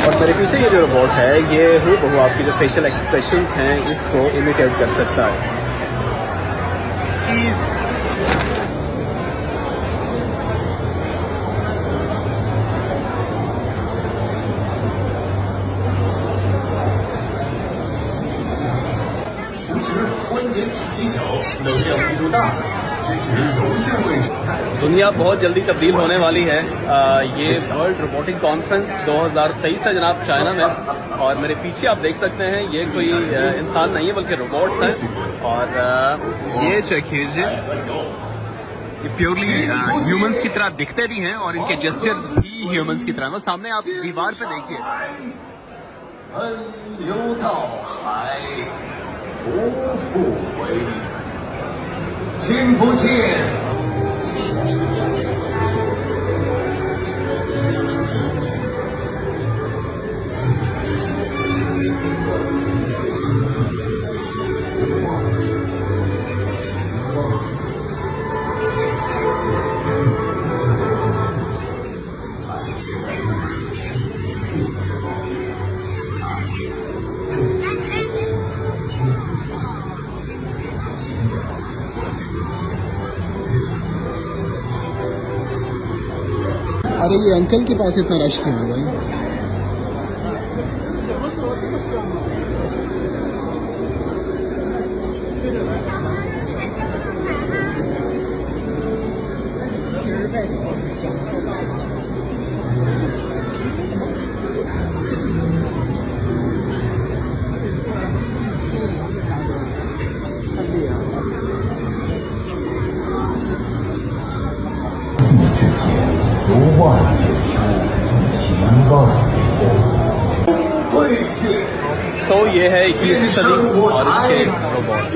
और मेरे पीछे ये जो रोबोट है ये हूबहू आपकी जो फेशियल एक्सप्रेशंस हैं इसको इमिटेट कर सकता है। दुनिया बहुत जल्दी तब्दील होने वाली है। ये वर्ल्ड रोबोटिक कॉन्फ्रेंस 2023 है जनाब चाइना में, और मेरे पीछे आप देख सकते हैं ये कोई इंसान नहीं है बल्कि रोबोट्स हैं। और ये चेक कीजिए, ये प्योरली ह्यूमंस की तरह दिखते भी हैं और इनके जेस्चर्स भी ह्यूमंस की तरह। वो सामने आप दीवार पे देखिए, अरे ये अंकल के पास इतना रश क्यों है भाई? So ये है 21वीं सदी और इसके रोबोट्स।